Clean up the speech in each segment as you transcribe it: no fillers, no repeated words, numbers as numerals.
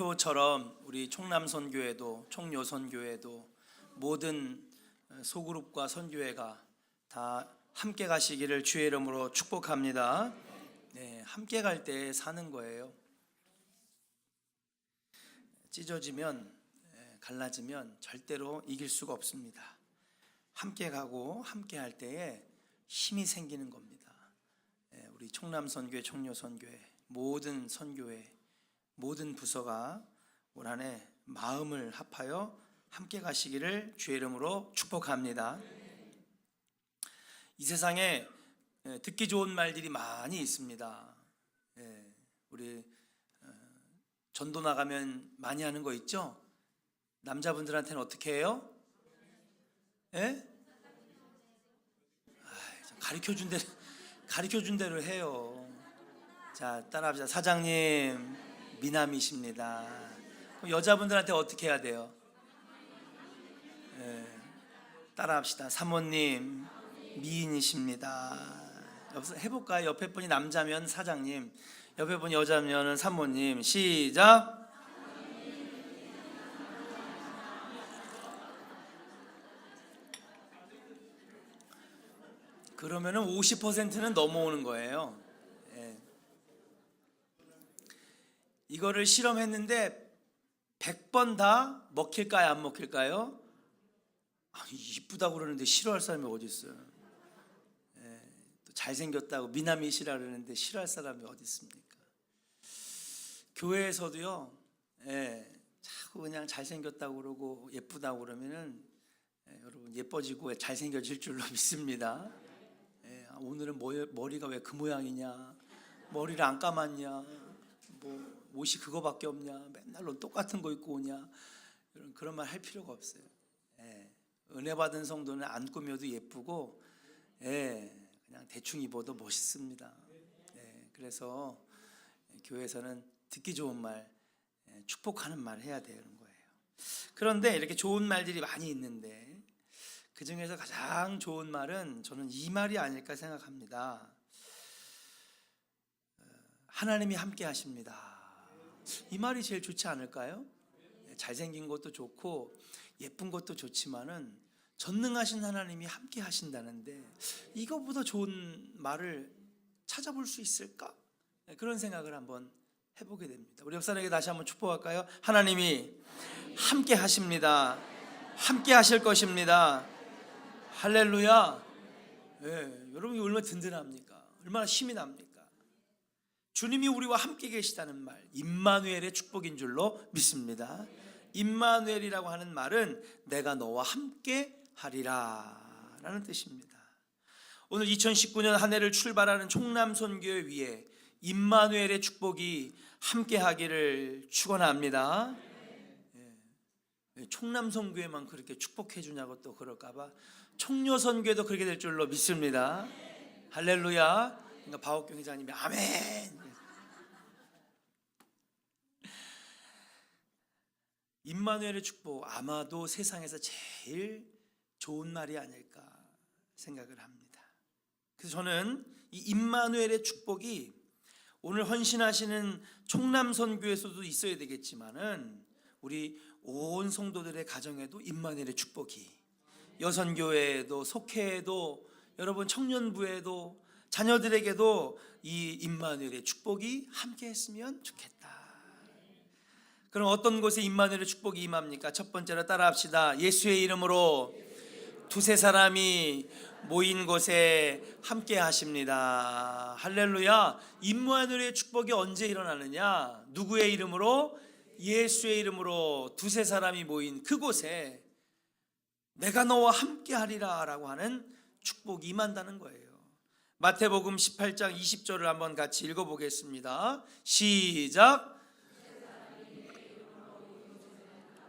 목표처럼 우리 총남선교회도 총여선교회도 모든 소그룹과 선교회가 다 함께 가시기를 주의 이름으로 축복합니다. 네, 함께 갈 때 사는 거예요. 찢어지면 갈라지면 절대로 이길 수가 없습니다. 함께 가고 함께 할 때에 힘이 생기는 겁니다. 우리 총남선교회, 총여선교회, 모든 선교회, 모든 부서가 올 한 해 마음을 합하여 함께 가시기를 주의 이름으로 축복합니다. 이 세상에 듣기 좋은 말들이 많이 있습니다. 우리 전도 나가면 많이 하는 거 있죠? 남자분들한테는 어떻게 해요? 가르쳐준 대로 해요. 자, 따라합시다. 사장님, 미남이십니다. 그럼 여자분들한테 어떻게 해야 돼요? 따라합시다. 사모님, 미인이십니다. 해볼까요? 옆에 분이 남자면 사장님, 옆에 분이 여자면 사모님. 시작. 그러면은 50%는 넘어오는 거예요. 이거를 실험했는데 100번 다 먹힐까요, 안 먹힐까요? 이쁘다고 그러는데 싫어할 사람이 어디 있어요? 또 잘생겼다고 미남이시라 그러는데 싫어할 사람이 어디 있습니까? 교회에서도요, 자꾸 그냥 잘생겼다고 그러고 예쁘다고 그러면은 여러분 예뻐지고 잘생겨질 줄로 믿습니다. 오늘은 머리가 왜 그 모양이냐, 머리를 안 감았냐, 뭐 옷이 그거밖에 없냐, 맨날 넌 똑같은 거 입고 오냐, 그런 말 할 필요가 없어요. 은혜 받은 성도는 안 꾸며도 예쁘고, 그냥 대충 입어도 멋있습니다. 그래서 교회에서는 듣기 좋은 말, 축복하는 말 해야 되는 거예요. 그런데 이렇게 좋은 말들이 많이 있는데 그 중에서 가장 좋은 말은 저는 이 말이 아닐까 생각합니다. 하나님이 함께 하십니다. 이 말이 제일 좋지 않을까요? 잘생긴 것도 좋고 예쁜 것도 좋지만은 전능하신 하나님이 함께 하신다는데 이거보다 좋은 말을 찾아볼 수 있을까? 그런 생각을 한번 해보게 됩니다. 우리 옆사람에게 다시 한번 축복할까요? 하나님이 함께 하십니다. 함께 하실 것입니다. 할렐루야. 여러분이 얼마나 든든합니까? 얼마나 힘이 납니까? 주님이 우리와 함께 계시다는 말, 임마누엘의 축복인 줄로 믿습니다. 임마누엘이라고 하는 말은 내가 너와 함께 하리라 라는 뜻입니다. 오늘 2019년 한 해를 출발하는 총남선교회 위에 임마누엘의 축복이 함께 하기를 축원합니다. 총남선교회만 그렇게 축복해 주냐고 또 그럴까봐 총여선교회도 그렇게 될 줄로 믿습니다. 할렐루야. 그러니까 박옥경 회장님이 아멘. 임마누엘의 축복, 아마도 세상에서 제일 좋은 말이 아닐까 생각을 합니다. 그래서 저는 이 임마누엘의 축복이 오늘 헌신하시는 총남선교에서도 있어야 되겠지만은 우리 온 성도들의 가정에도 임마누엘의 축복이, 여선교회에도 속회에도 여러분 청년부에도 자녀들에게도 이 임마누엘의 축복이 함께 했으면 좋겠다. 그럼 어떤 곳에 임마누엘의 축복이 임합니까? 첫 번째로 따라합시다. 예수의 이름으로 두세 사람이 모인 곳에 함께 하십니다. 할렐루야. 임마누엘의 축복이 언제 일어나느냐? 누구의 이름으로? 예수의 이름으로 두세 사람이 모인 그곳에 내가 너와 함께 하리라 라고 하는 축복이 임한다는 거예요. 마태복음 18장 20절을 한번 같이 읽어보겠습니다. 시작.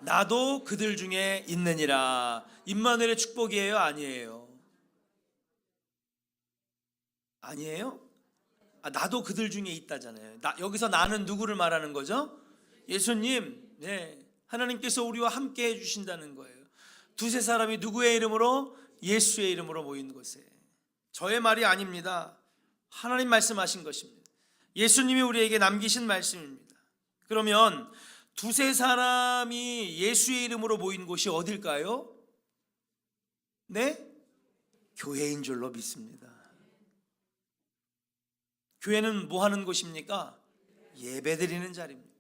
나도 그들 중에 있느니라. 임마누엘의 축복이에요? 아니에요? 아니에요? 나도 그들 중에 있다잖아요. 여기서 나는 누구를 말하는 거죠? 예수님. 하나님께서 우리와 함께 해주신다는 거예요. 두세 사람이 누구의 이름으로? 예수의 이름으로 모인 곳에. 저의 말이 아닙니다. 하나님 말씀하신 것입니다. 예수님이 우리에게 남기신 말씀입니다. 그러면 두세 사람이 예수의 이름으로 모인 곳이 어딜까요? 네? 교회인 줄로 믿습니다. 교회는 뭐 하는 곳입니까? 예배 드리는 자리입니다.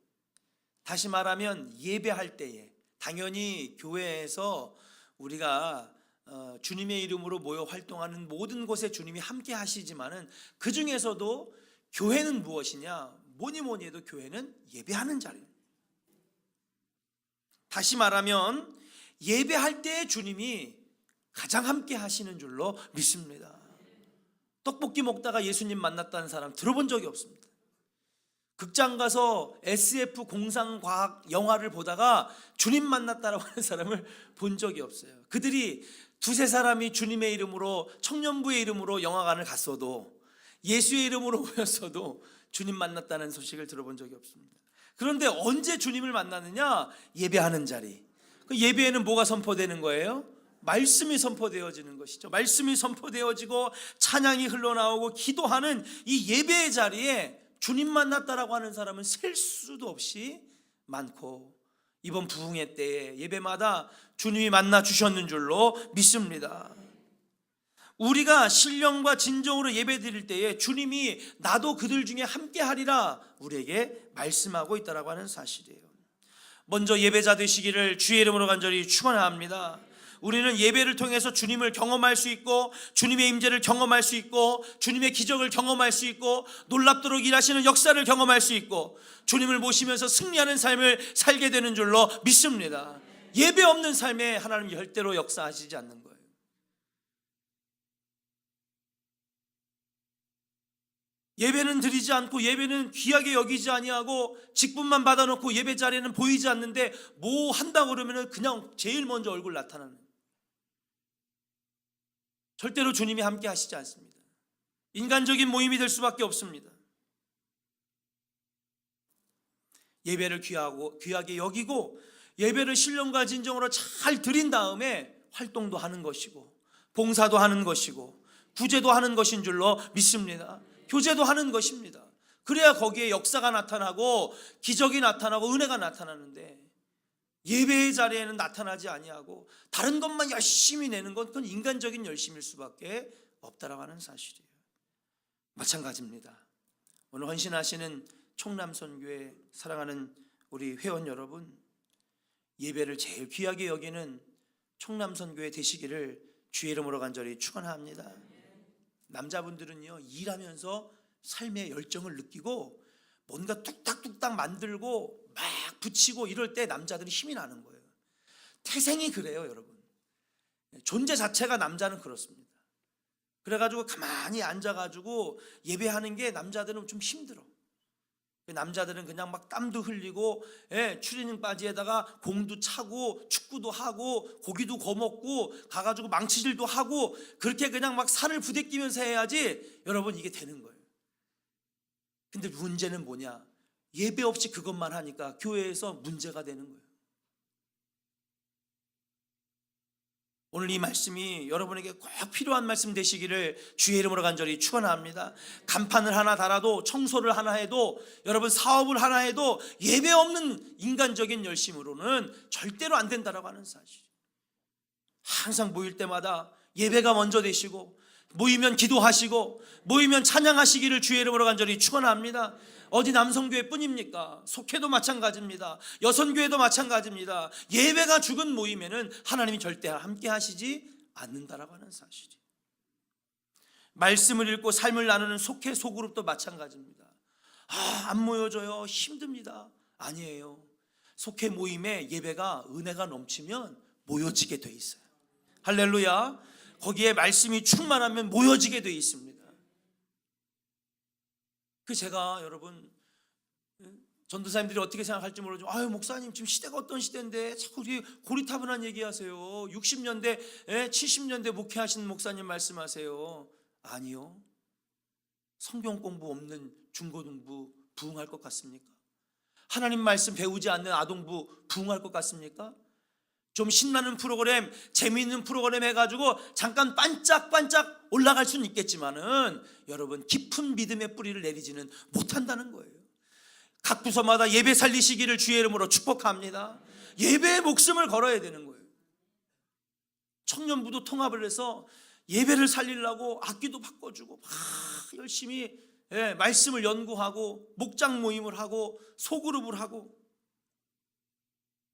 다시 말하면 예배할 때에 당연히 교회에서 우리가 주님의 이름으로 모여 활동하는 모든 곳에 주님이 함께 하시지만은 그 중에서도 교회는 무엇이냐? 뭐니 해도 교회는 예배하는 자리입니다. 다시 말하면 예배할 때에 주님이 가장 함께 하시는 줄로 믿습니다. 떡볶이 먹다가 예수님 만났다는 사람 들어본 적이 없습니다. 극장 가서 SF 공상과학 영화를 보다가 주님 만났다라고 하는 사람을 본 적이 없어요. 그들이 두세 사람이 주님의 이름으로, 청년부의 이름으로 영화관을 갔어도, 예수의 이름으로 모였어도 주님 만났다는 소식을 들어본 적이 없습니다. 그런데 언제 주님을 만나느냐? 예배하는 자리. 그 예배에는 뭐가 선포되는 거예요? 말씀이 선포되어지는 것이죠. 말씀이 선포되어지고 찬양이 흘러나오고 기도하는 이 예배의 자리에 주님 만났다라고 하는 사람은 셀 수도 없이 많고, 이번 부흥회 때에 예배마다 주님이 만나 주셨는 줄로 믿습니다. 우리가 신령과 진정으로 예배 드릴 때에 주님이 나도 그들 중에 함께 하리라 우리에게 말씀하고 있다라고 하는 사실이에요. 먼저 예배자 되시기를 주의 이름으로 간절히 축원합니다. 우리는 예배를 통해서 주님을 경험할 수 있고, 주님의 임재를 경험할 수 있고, 주님의 기적을 경험할 수 있고, 놀랍도록 일하시는 역사를 경험할 수 있고, 주님을 모시면서 승리하는 삶을 살게 되는 줄로 믿습니다. 예배 없는 삶에 하나님 절대로 역사하시지 않는 거예요. 예배는 드리지 않고, 예배는 귀하게 여기지 아니하고, 직분만 받아놓고 예배 자리에는 보이지 않는데 뭐 한다고 그러면 그냥 제일 먼저 얼굴 나타나는, 절대로 주님이 함께 하시지 않습니다. 인간적인 모임이 될 수밖에 없습니다. 예배를 귀하게 여기고, 예배를 신령과 진정으로 잘 드린 다음에 활동도 하는 것이고, 봉사도 하는 것이고, 구제도 하는 것인 줄로 믿습니다. 교제도 하는 것입니다. 그래야 거기에 역사가 나타나고 기적이 나타나고 은혜가 나타나는데, 예배의 자리에는 나타나지 아니하고 다른 것만 열심히 내는 건 그건 인간적인 열심일 수밖에 없다라고 하는 사실이에요. 마찬가지입니다. 오늘 헌신하시는 총남선교회 사랑하는 우리 회원 여러분, 예배를 제일 귀하게 여기는 총남선교회 되시기를 주의 이름으로 간절히 축원합니다. 남자분들은요, 일하면서 삶의 열정을 느끼고 뭔가 뚝딱뚝딱 만들고 막 붙이고 이럴 때 남자들이 힘이 나는 거예요. 태생이 그래요, 여러분. 존재 자체가 남자는 그렇습니다. 그래가지고 가만히 앉아가지고 예배하는 게 남자들은 좀 힘들어. 남자들은 그냥 막 땀도 흘리고, 추리닝 바지에다가 공도 차고 축구도 하고 고기도 거먹고 가가지고 망치질도 하고, 그렇게 그냥 막 살을 부대끼면서 해야지 여러분 이게 되는 거예요. 근데 문제는 뭐냐? 예배 없이 그것만 하니까 교회에서 문제가 되는 거예요. 오늘 이 말씀이 여러분에게 꼭 필요한 말씀 되시기를 주의 이름으로 간절히 축원합니다. 간판을 하나 달아도, 청소를 하나 해도, 여러분 사업을 하나 해도 예배 없는 인간적인 열심으로는 절대로 안 된다라고 하는 사실. 항상 모일 때마다 예배가 먼저 되시고, 모이면 기도하시고, 모이면 찬양하시기를 주의 이름으로 간절히 축원합니다. 어디 남성교회 뿐입니까? 속회도 마찬가지입니다. 여선교회도 마찬가지입니다. 예배가 죽은 모임에는 하나님이 절대 함께 하시지 않는다라고 하는 사실이. 말씀을 읽고 삶을 나누는 속회 소그룹도 마찬가지입니다. 안 모여져요, 힘듭니다. 아니에요. 속회 모임에 예배가 은혜가 넘치면 모여지게 돼 있어요. 할렐루야. 거기에 말씀이 충만하면 모여지게 돼 있습니다. 제가 여러분, 전도사님들이 어떻게 생각할지 모르죠. 아유, 목사님 지금 시대가 어떤 시대인데 자꾸 고리타분한 얘기하세요. 60년대 70년대 목회하신 목사님 말씀하세요. 아니요. 성경 공부 없는 중고등부 부흥할 것 같습니까? 하나님 말씀 배우지 않는 아동부 부흥할 것 같습니까? 좀 신나는 프로그램, 재미있는 프로그램 해가지고 잠깐 반짝반짝 올라갈 수는 있겠지만은 여러분 깊은 믿음의 뿌리를 내리지는 못한다는 거예요. 각 부서마다 예배 살리시기를 주의 이름으로 축복합니다. 예배에 목숨을 걸어야 되는 거예요. 청년부도 통합을 해서 예배를 살리려고 악기도 바꿔주고 막 열심히 말씀을 연구하고 목장 모임을 하고 소그룹을 하고.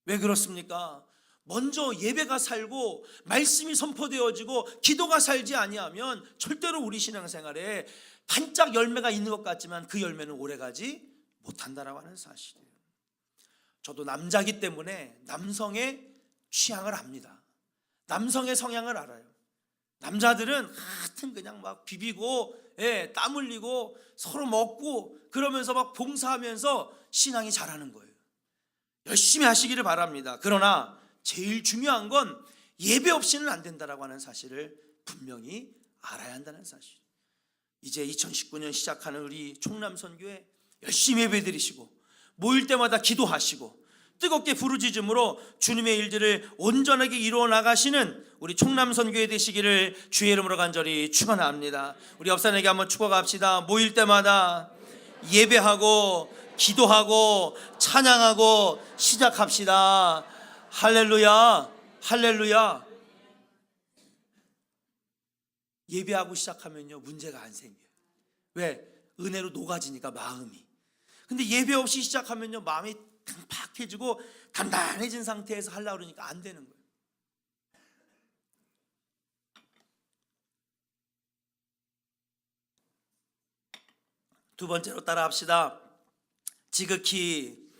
왜 그렇습니까? 먼저 예배가 살고 말씀이 선포되어지고 기도가 살지 아니하면 절대로 우리 신앙생활에 반짝 열매가 있는 것 같지만 그 열매는 오래가지 못한다라고 하는 사실이에요. 저도 남자기 때문에 남성의 취향을 압니다. 남성의 성향을 알아요. 남자들은 하여튼 그냥 막 비비고 땀 흘리고 서로 먹고 그러면서 막 봉사하면서 신앙이 자라는 거예요. 열심히 하시기를 바랍니다. 그러나 제일 중요한 건 예배 없이는 안 된다라고 하는 사실을 분명히 알아야 한다는 사실. 이제 2019년 시작하는 우리 총남선교회 열심히 예배 드리시고 모일 때마다 기도하시고 뜨겁게 부르짖음으로 주님의 일들을 온전하게 이루어 나가시는 우리 총남선교회 되시기를 주의 이름으로 간절히 축원합니다. 우리 옆사람에게 한번 축복합시다. 모일 때마다 예배하고 기도하고 찬양하고 시작합시다. 할렐루야, 할렐루야. 예배하고 시작하면요 문제가 안 생겨요. 왜? 은혜로 녹아지니까 마음이. 근데 예배 없이 시작하면요 마음이 팍해지고 단단해진 상태에서 하려고 그러니까 안 되는 거예요. 두 번째로 따라합시다. 지극히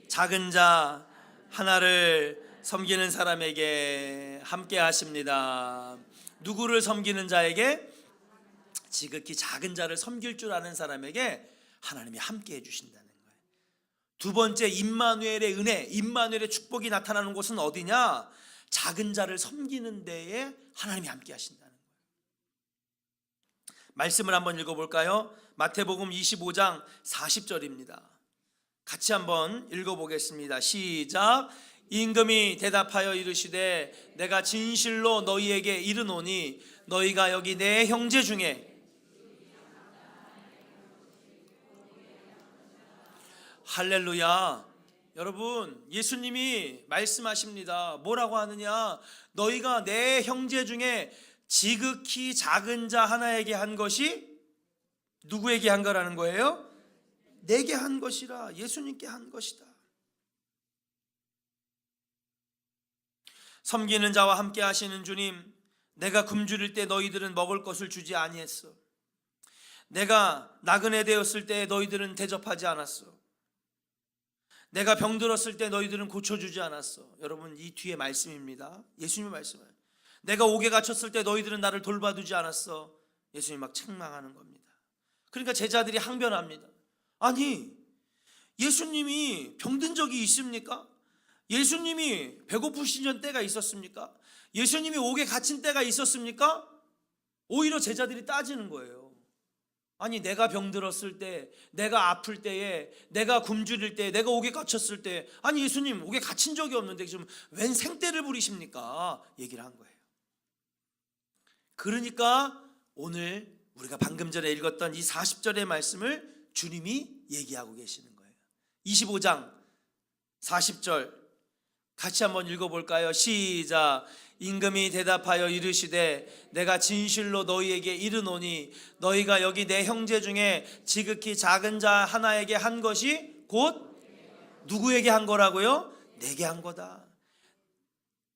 작은 자 하나를 섬기는 사람에게 함께 하십니다. 누구를 섬기는 자에게? 지극히 작은 자를 섬길 줄 아는 사람에게 하나님이 함께 해주신다는 거예요. 두 번째, 임마누엘의 은혜, 임마누엘의 축복이 나타나는 곳은 어디냐? 작은 자를 섬기는 데에 하나님이 함께 하신다는 거예요. 말씀을 한번 읽어볼까요? 마태복음 25장 40절입니다. 같이 한번 읽어보겠습니다. 시작. 임금이 대답하여 이르시되 내가 진실로 너희에게 이르노니 너희가 여기 내 형제 중에 할렐루야. 여러분, 예수님이 말씀하십니다. 뭐라고 하느냐? 너희가 내 형제 중에 지극히 작은 자 하나에게 한 것이 누구에게 한 거라는 거예요? 내게 한 것이라. 예수님께 한 것이다. 섬기는 자와 함께 하시는 주님, 내가 굶주릴 때 너희들은 먹을 것을 주지 아니했어. 내가 나그네 되었을 때 너희들은 대접하지 않았어. 내가 병들었을 때 너희들은 고쳐주지 않았어. 여러분, 이 뒤에 말씀입니다. 예수님의 말씀이에요. 내가 옥에 갇혔을 때 너희들은 나를 돌봐주지 않았어. 예수님이 막 책망하는 겁니다. 그러니까 제자들이 항변합니다. 아니, 예수님이 병든 적이 있습니까? 예수님이 배고프신 때가 있었습니까? 예수님이 옥에 갇힌 때가 있었습니까? 오히려 제자들이 따지는 거예요. 아니, 내가 병들었을 때, 내가 아플 때에, 내가 굶주릴 때, 내가 옥에 갇혔을 때, 아니 예수님 옥에 갇힌 적이 없는데 지금 웬 생떼를 부리십니까? 얘기를 한 거예요. 그러니까 오늘 우리가 방금 전에 읽었던 이 40절의 말씀을 주님이 얘기하고 계시는 거예요. 25장 40절 같이 한번 읽어볼까요? 시작. 임금이 대답하여 이르시되 내가 진실로 너희에게 이르노니 너희가 여기 내 형제 중에 지극히 작은 자 하나에게 한 것이 곧 누구에게 한 거라고요? 내게 한 거다.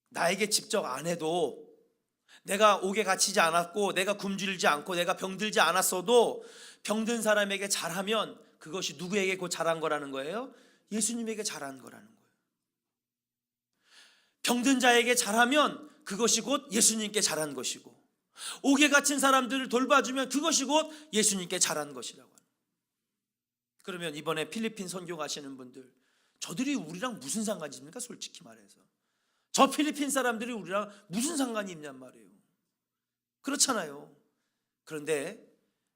나에게 직접 안 해도, 내가 옥에 갇히지 않았고 내가 굶주리지 않고 내가 병들지 않았어도 병든 사람에게 잘하면 그것이 누구에게 곧 잘한 거라는 거예요? 예수님에게 잘한 거라는 거예요. 병든 자에게 잘하면 그것이 곧 예수님께 잘한 것이고, 옥에 갇힌 사람들을 돌봐주면 그것이 곧 예수님께 잘한 것이라고 합니다. 그러면 이번에 필리핀 선교 가시는 분들, 저들이 우리랑 무슨 상관이 있습니까? 솔직히 말해서 저 필리핀 사람들이 우리랑 무슨 상관이 있냔 말이에요. 그렇잖아요. 그런데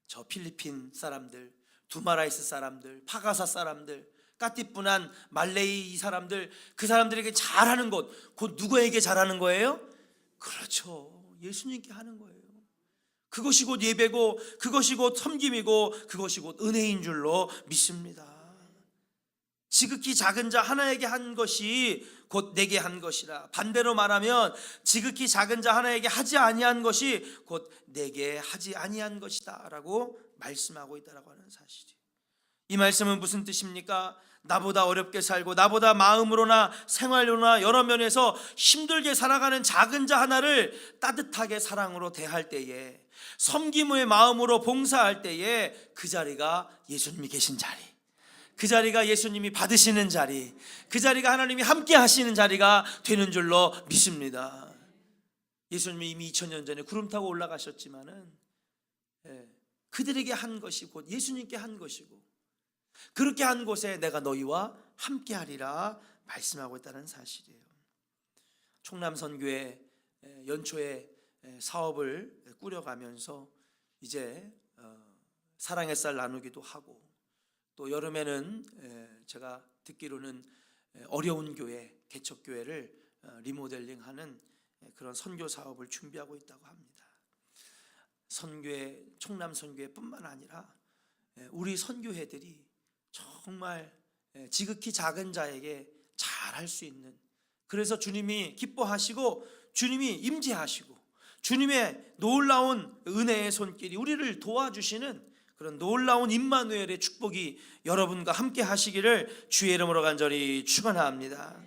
저 필리핀 사람들, 두마라이스 사람들, 파가사 사람들, 까띠뿌난 말레이 이 사람들, 그 사람들에게 잘하는 것, 곧 누구에게 잘하는 거예요? 그렇죠, 예수님께 하는 거예요. 그것이 곧 예배고, 그것이 곧 섬김이고, 그것이 곧 은혜인 줄로 믿습니다. 지극히 작은 자 하나에게 한 것이 곧 내게 한 것이라. 반대로 말하면 지극히 작은 자 하나에게 하지 아니한 것이 곧 내게 하지 아니한 것이다 라고 말씀하고 있다라고 하는 사실이에요. 이 말씀은 무슨 뜻입니까? 나보다 어렵게 살고 나보다 마음으로나 생활로나 여러 면에서 힘들게 살아가는 작은 자 하나를 따뜻하게 사랑으로 대할 때에, 섬김의 마음으로 봉사할 때에 그 자리가 예수님이 계신 자리, 그 자리가 예수님이 받으시는 자리, 그 자리가 하나님이 함께 하시는 자리가 되는 줄로 믿습니다. 예수님이 이미 2000년 전에 구름 타고 올라가셨지만은 그들에게 한 것이 곧 예수님께 한 것이고, 그렇게 한 곳에 내가 너희와 함께 하리라 말씀하고 있다는 사실이에요. 총남선교회 연초에 사업을 꾸려가면서 이제 사랑의 쌀 나누기도 하고, 또 여름에는 제가 듣기로는 어려운 교회, 개척교회를 리모델링하는 그런 선교 사업을 준비하고 있다고 합니다. 선교회, 총남선교회뿐만 아니라 우리 선교회들이 정말 지극히 작은 자에게 잘할 수 있는, 그래서 주님이 기뻐하시고 주님이 임재하시고 주님의 놀라운 은혜의 손길이 우리를 도와주시는 그런 놀라운 임마누엘의 축복이 여러분과 함께 하시기를 주의 이름으로 간절히 축원합니다.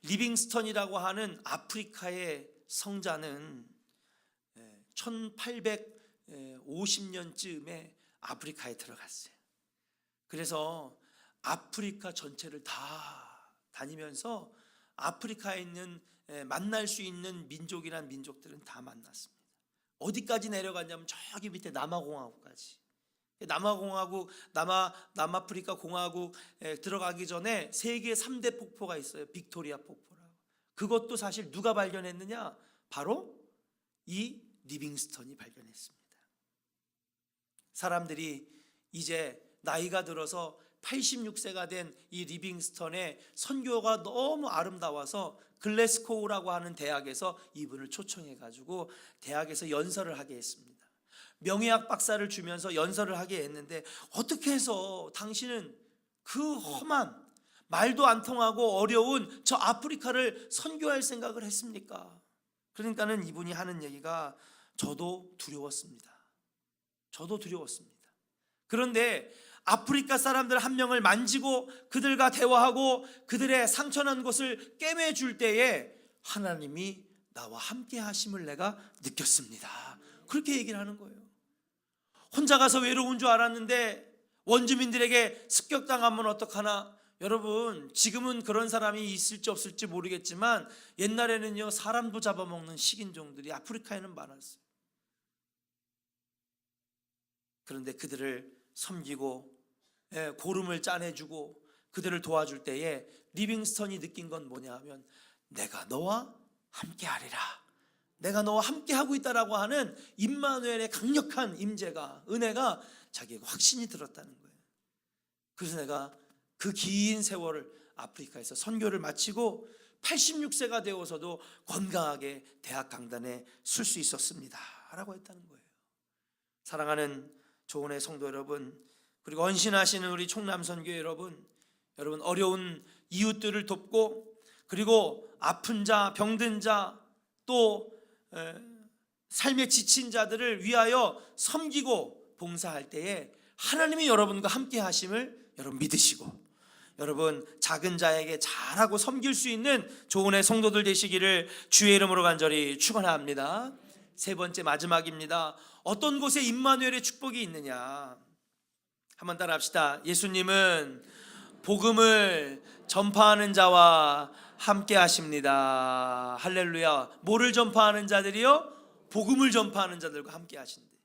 리빙스턴이라고 하는 아프리카의 성자는 1850년쯤에 아프리카에 들어갔어요. 그래서 아프리카 전체를 다 다니면서 아프리카에 있는 만날 수 있는 민족이란 민족들은 다 만났습니다. 어디까지 내려갔냐면 저기 밑에 남아공화국까지. 남아공화국, 남아프리카 공화국에 들어가기 전에 세계 3대 폭포가 있어요. 빅토리아 폭포라고. 그것도 사실 누가 발견했느냐? 바로 이 리빙스턴이 발견했습니다. 사람들이 이제 나이가 들어서 86세가 된 이 리빙스턴의 선교가 너무 아름다워서 글래스코우라고 하는 대학에서 이분을 초청해 가지고 대학에서 연설을 하게 했습니다. 명예학 박사를 주면서 연설을 하게 했는데, 어떻게 해서 당신은 그 험한, 말도 안 통하고 어려운 저 아프리카를 선교할 생각을 했습니까? 그러니까는 이분이 하는 얘기가 저도 두려웠습니다. 저도 두려웠습니다. 그런데 아프리카 사람들 한 명을 만지고 그들과 대화하고 그들의 상처난 곳을 꿰매줄 때에 하나님이 나와 함께 하심을 내가 느꼈습니다. 그렇게 얘기를 하는 거예요. 혼자 가서 외로운 줄 알았는데 원주민들에게 습격당하면 어떡하나. 여러분, 지금은 그런 사람이 있을지 없을지 모르겠지만 옛날에는요, 사람도 잡아먹는 식인종들이 아프리카에는 많았어요. 그런데 그들을 섬기고 고름을 짜내주고 그들을 도와줄 때에 리빙스턴이 느낀 건 뭐냐 하면, 내가 너와 함께 하리라, 내가 너와 함께 하고 있다라고 하는 임마누엘의 강력한 임재가, 은혜가 자기에게 확신이 들었다는 거예요. 그래서 내가 그 긴 세월을 아프리카에서 선교를 마치고 86세가 되어서도 건강하게 대학 강단에 설 수 있었습니다 라고 했다는 거예요. 사랑하는 조은의 성도 여러분, 그리고 헌신하시는 우리 총남선교회 여러분, 어려운 이웃들을 돕고, 그리고 아픈 자, 병든 자, 또 삶에 지친 자들을 위하여 섬기고 봉사할 때에 하나님이 여러분과 함께 하심을 여러분 믿으시고, 여러분 작은 자에게 잘하고 섬길 수 있는 조은의 성도들 되시기를 주의 이름으로 간절히 축원합니다. 세 번째, 마지막입니다. 어떤 곳에 임마누엘의 축복이 있느냐? 한번 따라 합시다. 예수님은 복음을 전파하는 자와 함께 하십니다. 할렐루야. 뭐를 전파하는 자들이요? 복음을 전파하는 자들과 함께 하신대.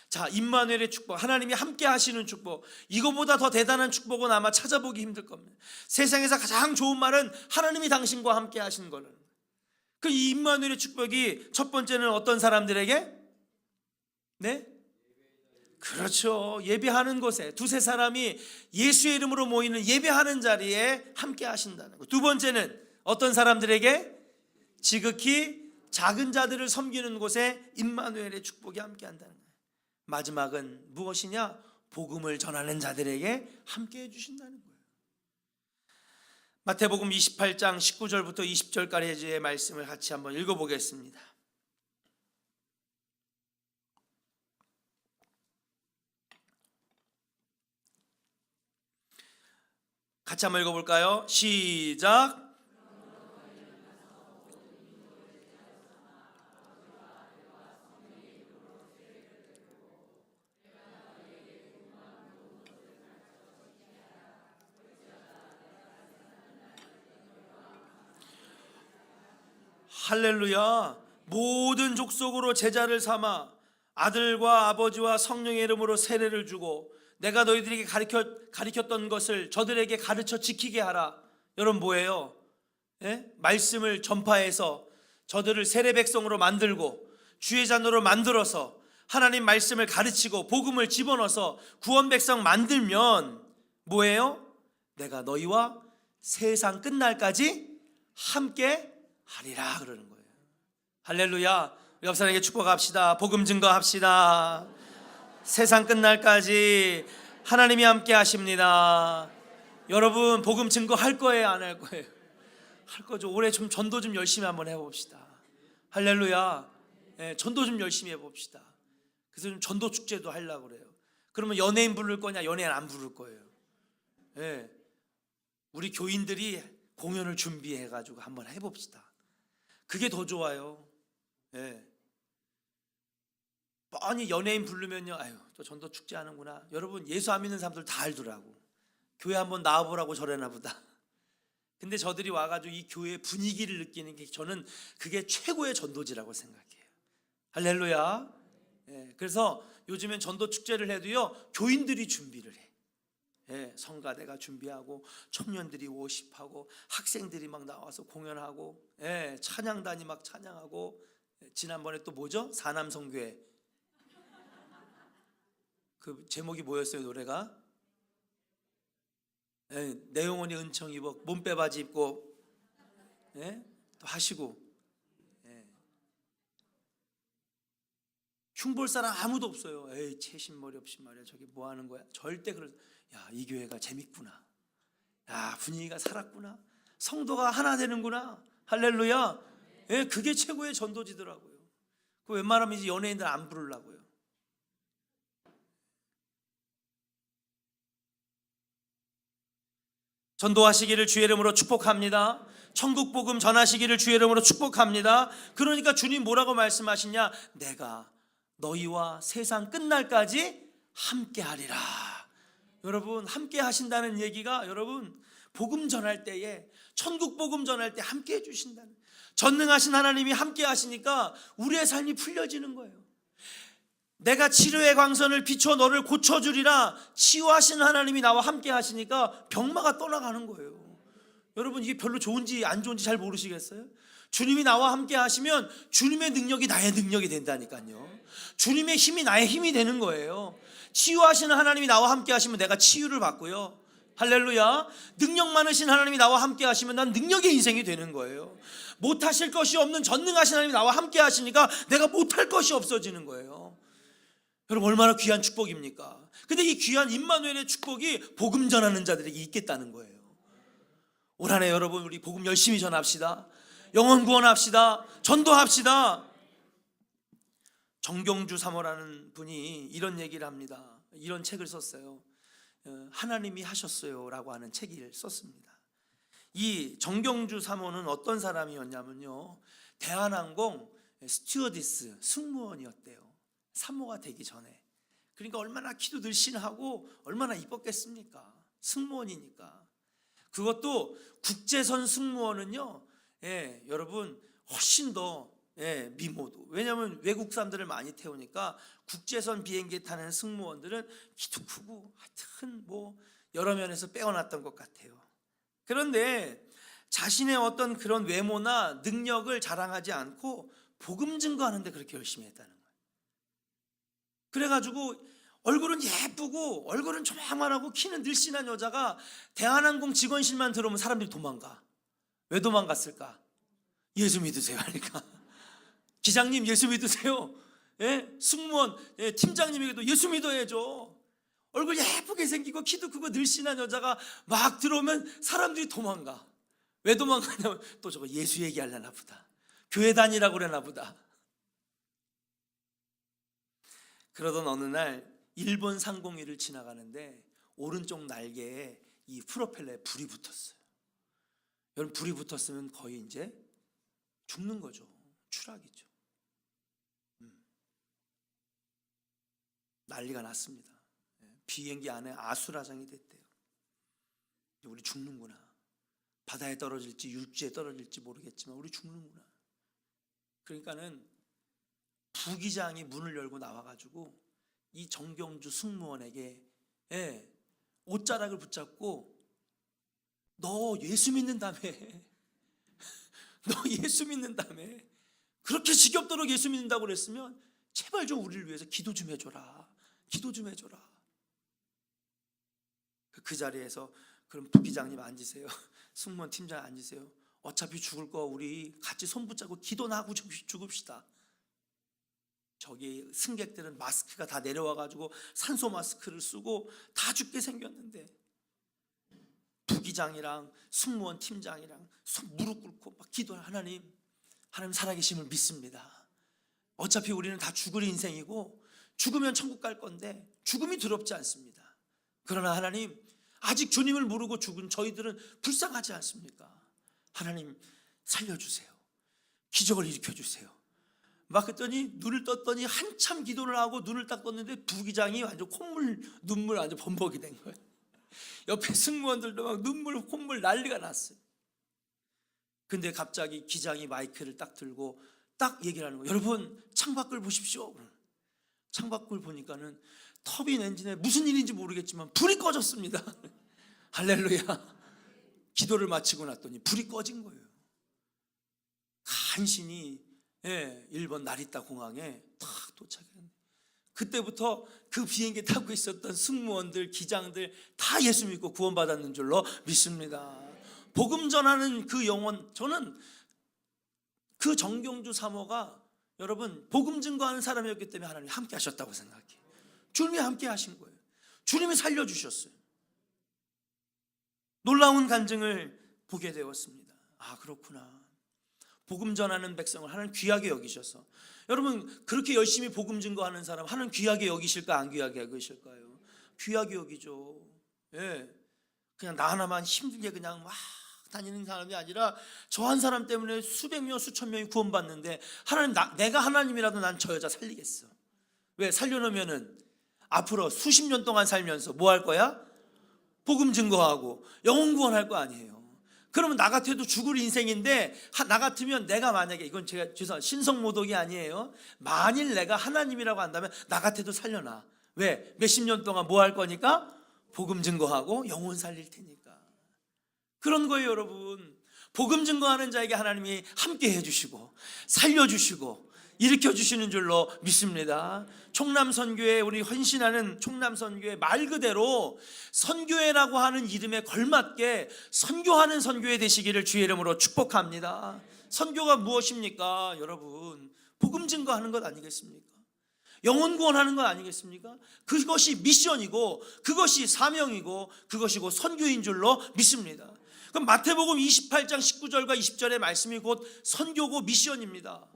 자, 임마누엘의 축복, 하나님이 함께 하시는 축복, 이거보다 더 대단한 축복은 아마 찾아보기 힘들 겁니다. 세상에서 가장 좋은 말은 하나님이 당신과 함께 하시는 거는. 그 임마누엘의 축복이 첫 번째는 어떤 사람들에게? 네? 그렇죠. 예배하는 곳에 두세 사람이 예수의 이름으로 모이는 예배하는 자리에 함께 하신다는 것. 두 번째는 어떤 사람들에게? 지극히 작은 자들을 섬기는 곳에 임마누엘의 축복이 함께 한다는 거예요. 마지막은 무엇이냐? 복음을 전하는 자들에게 함께 해주신다는 거예요. 마태복음 28장 19절부터 20절까지의 말씀을 같이 한번 읽어보겠습니다. 같이 한번 읽어볼까요? 시작. 할렐루야. 모든 족속으로 제자를 삼아 아들과 아버지와 성령의 이름으로 세례를 주고 내가 너희들에게 가르쳤던 것을 저들에게 가르쳐 지키게 하라. 여러분 뭐예요? 예? 말씀을 전파해서 저들을 세례 백성으로 만들고 주의 자녀로 만들어서 하나님 말씀을 가르치고 복음을 집어넣어서 구원 백성 만들면 뭐예요? 내가 너희와 세상 끝날까지 함께 하리라 그러는 거예요. 할렐루야. 우리 옆 사람에게 축복합시다. 복음 증거합시다. 세상 끝날까지 하나님이 함께 하십니다. 여러분 복음 증거할 거예요, 안 할 거예요? 할 거죠. 올해 좀 전도 좀 열심히 한번 해봅시다. 할렐루야. 전도 좀 열심히 해봅시다. 그래서 좀 전도 축제도 하려고 그래요. 그러면 연예인 부를 거냐, 연예인 안 부를 거예요. 우리 교인들이 공연을 준비해가지고 한번 해봅시다. 그게 더 좋아요. 뻔히 연예인 부르면요, 아유 또 전도 축제 하는구나. 여러분 예수 안 믿는 사람들 다 알더라고. 교회 한번 나와보라고 저래나 보다. 근데 저들이 와가지고 이 교회의 분위기를 느끼는 게 저는 그게 최고의 전도지라고 생각해요. 할렐루야. 그래서 요즘엔 전도 축제를 해도요 교인들이 준비를 해. 성가대가 준비하고 청년들이 워십하고 학생들이 막 나와서 공연하고 찬양단이 막 찬양하고. 지난번에 또 뭐죠? 사남성교회 그 제목이 뭐였어요? 노래가 내 영혼이 은총 입어 몸빼바지 입고 또 하시고. 흉볼 사람 아무도 없어요. 에이 채신머리 없이 말이야 저기 뭐 하는 거야? 절대 그럴. 야, 이 교회가 재밌구나. 야, 분위기가 살았구나. 성도가 하나 되는구나. 할렐루야. 그게 최고의 전도지더라고요. 그 웬만하면 이제 연예인들 안 부르려고요. 전도하시기를 주의 이름으로 축복합니다. 천국 복음 전하시기를 주의 이름으로 축복합니다. 그러니까 주님 뭐라고 말씀하시냐? 내가 너희와 세상 끝날까지 함께 하리라. 여러분 함께 하신다는 얘기가 여러분 복음 전할 때에 천국 복음 전할 때 함께 해주신다는, 전능하신 하나님이 함께 하시니까 우리의 삶이 풀려지는 거예요. 내가 치료의 광선을 비춰 너를 고쳐주리라. 치유하시는 하나님이 나와 함께 하시니까 병마가 떠나가는 거예요. 여러분 이게 별로 좋은지 안 좋은지 잘 모르시겠어요? 주님이 나와 함께 하시면 주님의 능력이 나의 능력이 된다니까요. 주님의 힘이 나의 힘이 되는 거예요. 치유하시는 하나님이 나와 함께 하시면 내가 치유를 받고요. 할렐루야. 능력 많으신 하나님이 나와 함께 하시면 난 능력의 인생이 되는 거예요. 못하실 것이 없는 전능하신 하나님이 나와 함께 하시니까 내가 못할 것이 없어지는 거예요. 여러분 얼마나 귀한 축복입니까? 근데 이 귀한 임마누엘의 축복이 복음 전하는 자들에게 있겠다는 거예요. 올 한 해 여러분 우리 복음 열심히 전합시다. 영혼 구원합시다. 전도합시다. 정경주 사모라는 분이 이런 얘기를 합니다. 이런 책을 썼어요. 하나님이 하셨어요 라고 하는 책을 썼습니다. 이 정경주 사모는 어떤 사람이었냐면요, 대한항공 스튜어디스 승무원이었대요. 사모가 되기 전에. 그러니까 얼마나 키도 늘씬하고 얼마나 이뻤겠습니까? 승무원이니까. 그것도 국제선 승무원은요, 여러분 훨씬 더 미모도. 왜냐하면 외국 사람들을 많이 태우니까 국제선 비행기 타는 승무원들은 키도 크고 하여튼 뭐 여러 면에서 빼어났던 것 같아요. 그런데 자신의 어떤 그런 외모나 능력을 자랑하지 않고 복음 증거하는데 그렇게 열심히 했다는 거예요. 그래가지고 얼굴은 예쁘고 얼굴은 조만하고 키는 늘씬한 여자가 대한항공 직원실만 들어오면 사람들이 도망가. 왜 도망갔을까? 예수 믿으세요 하니까. 기장님 예수 믿으세요. 승무원 팀장님에게도 예수 믿어야죠. 얼굴 예쁘게 생기고 키도 크고 늘씬한 여자가 막 들어오면 사람들이 도망가. 왜 도망가냐면 또 저거 예수 얘기하려나 보다, 교회 다니라고 그러나 보다. 그러던 어느 날 일본 상공회를 지나가는데 오른쪽 날개에 이 프로펠러에 불이 붙었어요. 여러분, 불이 붙었으면 거의 이제 죽는 거죠. 추락이죠. 난리가 났습니다. 비행기 안에 아수라장이 됐대요. 우리 죽는구나. 바다에 떨어질지 육지에 떨어질지 모르겠지만 우리 죽는구나. 그러니까는 부기장이 문을 열고 나와가지고 이 정경주 승무원에게 옷자락을 붙잡고 너 예수 믿는다며, 너 예수 믿는다며, 그렇게 지겹도록 예수 믿는다고 그랬으면 제발 좀 우리를 위해서 기도 좀 해줘라, 기도 좀 해줘라. 그 자리에서 그럼 부기장님 앉으세요, 승무원 팀장 앉으세요, 어차피 죽을 거 우리 같이 손 붙잡고 기도나 하고 죽읍시다. 저기 승객들은 마스크가 다 내려와가지고 산소 마스크를 쓰고 다 죽게 생겼는데 부기장이랑 승무원 팀장이랑 무릎 꿇고 막 기도를, 하나님 살아계심을 믿습니다. 어차피 우리는 다 죽을 인생이고 죽으면 천국 갈 건데 죽음이 두렵지 않습니다. 그러나 하나님, 아직 주님을 모르고 죽은 저희들은 불쌍하지 않습니까? 하나님 살려주세요. 기적을 일으켜주세요. 막 그랬더니 눈을 떴더니 한참 기도를 하고 눈을 딱 떴는데 부기장이 완전 눈물 완전 범벅이 된 거예요. 옆에 승무원들도 막 눈물 콧물 난리가 났어요. 근데 갑자기 기장이 마이크를 딱 들고 딱 얘기를 하는 거예요. 여러분, 창밖을 보십시오. 창밖을 보니까는 터빈 엔진에 무슨 일인지 모르겠지만 불이 꺼졌습니다. 할렐루야. 기도를 마치고 났더니 불이 꺼진 거예요. 간신히 일본 나리타 공항에 딱 도착했는데 그때부터 그 비행기 타고 있었던 승무원들, 기장들 다 예수 믿고 구원받았는 줄로 믿습니다. 복음 전하는 그 영혼, 저는 그 정경주 사모가 여러분 복음 증거하는 사람이었기 때문에 하나님이 함께 하셨다고 생각해요. 주님이 함께 하신 거예요. 주님이 살려주셨어요. 놀라운 간증을 보게 되었습니다. 아, 그렇구나. 복음 전하는 백성을 하나님 귀하게 여기셔서, 여러분 그렇게 열심히 복음 증거하는 사람 하나님 귀하게 여기실까, 안 귀하게 여기실까요? 귀하게 여기죠. 그냥 나 하나만 힘들게 그냥 막 다니는 사람이 아니라 저 한 사람 때문에 수백 명 수천 명이 구원받는데 하나님, 내가 하나님이라도 난 저 여자 살리겠어. 왜? 살려놓으면은 앞으로 수십 년 동안 살면서 뭐 할 거야? 복음 증거하고 영혼 구원할 거 아니에요. 그러면 나 같아도 죽을 인생인데, 나 같으면 내가 만약에, 이건 제가 죄송합니다, 신성모독이 아니에요, 만일 내가 하나님이라고 한다면 나 같아도 살려놔. 왜? 몇십 년 동안 뭐 할 거니까? 복음 증거하고 영혼 살릴 테니까. 그런 거예요. 여러분, 복음 증거하는 자에게 하나님이 함께 해주시고 살려주시고 일으켜주시는 줄로 믿습니다. 총남선교회, 우리 헌신하는 총남선교회 말 그대로 선교회라고 하는 이름에 걸맞게 선교하는 선교회 되시기를 주의 이름으로 축복합니다. 선교가 무엇입니까? 여러분, 복음 증거하는 것 아니겠습니까? 영혼 구원하는 것 아니겠습니까? 그것이 미션이고 그것이 사명이고 그것이고 선교인 줄로 믿습니다. 그럼 마태복음 28장 19절과 20절의 말씀이 곧 선교고 미션입니다.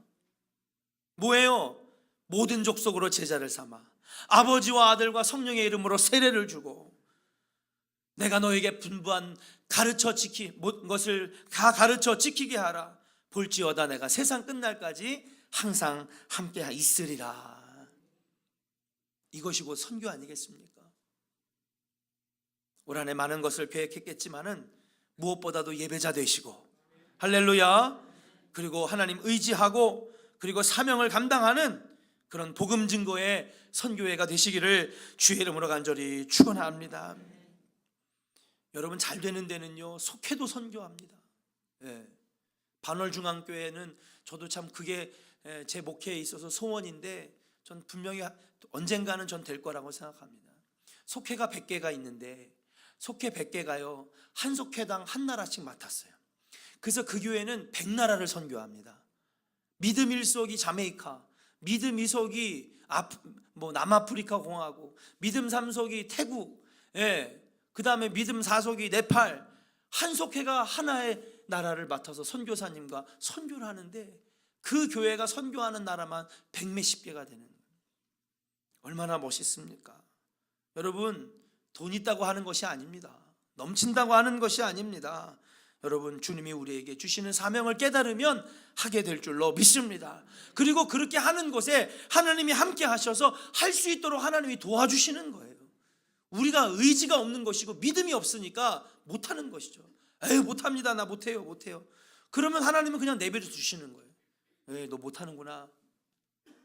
뭐예요? 모든 족속으로 제자를 삼아 아버지와 아들과 성령의 이름으로 세례를 주고 내가 너에게 분부한 것을 다 가르쳐 지키게 하라. 볼지어다 내가 세상 끝날까지 항상 함께 있으리라. 이것이 곧 선교 아니겠습니까? 올 한해 많은 것을 계획했겠지만은 무엇보다도 예배자 되시고, 할렐루야, 그리고 하나님 의지하고 그리고 사명을 감당하는 그런 복음 증거의 선교회가 되시기를 주의 이름으로 간절히 축원합니다. 여러분, 잘 되는 데는요 속회도 선교합니다. 반월중앙교회는 저도 참 그게 제 목회에 있어서 소원인데, 전 분명히 언젠가는 전 될 거라고 생각합니다. 속회가 100개가 있는데 속회 100개가요 한 속회당 한 나라씩 맡았어요. 그래서 그 교회는 100나라를 선교합니다. 믿음 1속이 자메이카, 믿음 2속이 남아프리카 공화국, 믿음 3속이 태국, 그 다음에 믿음 4속이 네팔. 한 속회가 하나의 나라를 맡아서 선교사님과 선교를 하는데 그 교회가 선교하는 나라만 100몇십 개가 되는 거예요. 얼마나 멋있습니까? 여러분, 돈 있다고 하는 것이 아닙니다. 넘친다고 하는 것이 아닙니다. 여러분, 주님이 우리에게 주시는 사명을 깨달으면 하게 될 줄로 믿습니다. 그리고 그렇게 하는 것에 하나님이 함께 하셔서 할 수 있도록 하나님이 도와주시는 거예요. 우리가 의지가 없는 것이고 믿음이 없으니까 못하는 것이죠. 에이, 못합니다. 나 못해요. 그러면 하나님은 그냥 내버려 두시는 거예요. 에이, 너 못하는구나.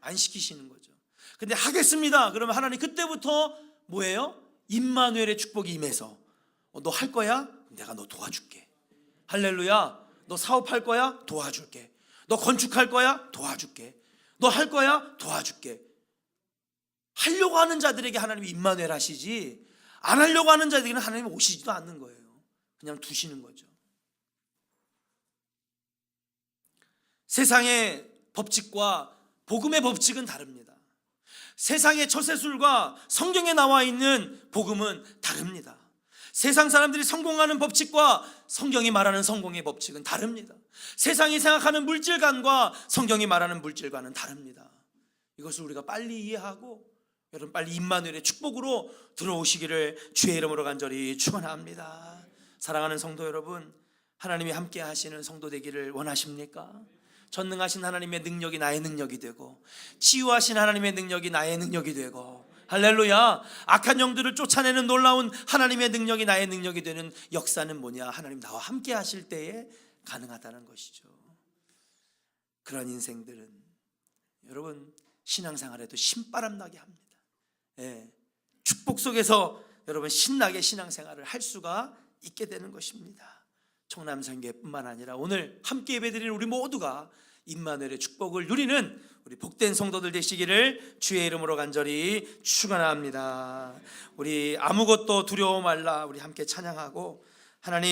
안 시키시는 거죠. 근데 하겠습니다. 그러면 하나님 그때부터 뭐예요? 임마누엘의 축복이 임해서 너 할 거야? 내가 너 도와줄게. 할렐루야. 너 사업할 거야? 도와줄게. 너 건축할 거야? 도와줄게. 너 할 거야? 도와줄게. 하려고 하는 자들에게 하나님이 임마누엘 하시지, 안 하려고 하는 자들에게는 하나님이 오시지도 않는 거예요. 그냥 두시는 거죠. 세상의 법칙과 복음의 법칙은 다릅니다. 세상의 처세술과 성경에 나와 있는 복음은 다릅니다. 세상 사람들이 성공하는 법칙과 성경이 말하는 성공의 법칙은 다릅니다. 세상이 생각하는 물질관과 성경이 말하는 물질관은 다릅니다. 이것을 우리가 빨리 이해하고 여러분 빨리 임마누엘의 축복으로 들어오시기를 주의 이름으로 간절히 축원합니다. 사랑하는 성도 여러분, 하나님이 함께 하시는 성도 되기를 원하십니까? 전능하신 하나님의 능력이 나의 능력이 되고, 치유하신 하나님의 능력이 나의 능력이 되고, 할렐루야, 악한 영들을 쫓아내는 놀라운 하나님의 능력이 나의 능력이 되는 역사는 뭐냐? 하나님 나와 함께 하실 때에 가능하다는 것이죠. 그런 인생들은 여러분 신앙생활에도 신바람 나게 합니다. 축복 속에서 여러분 신나게 신앙생활을 할 수가 있게 되는 것입니다. 청남성교회뿐만 아니라 오늘 함께 예배드리는 우리 모두가 임마누엘의 축복을 누리는 우리 복된 성도들 되시기를 주의 이름으로 간절히 축원합니다. 우리 아무것도 두려워 말라, 우리 함께 찬양하고 하나님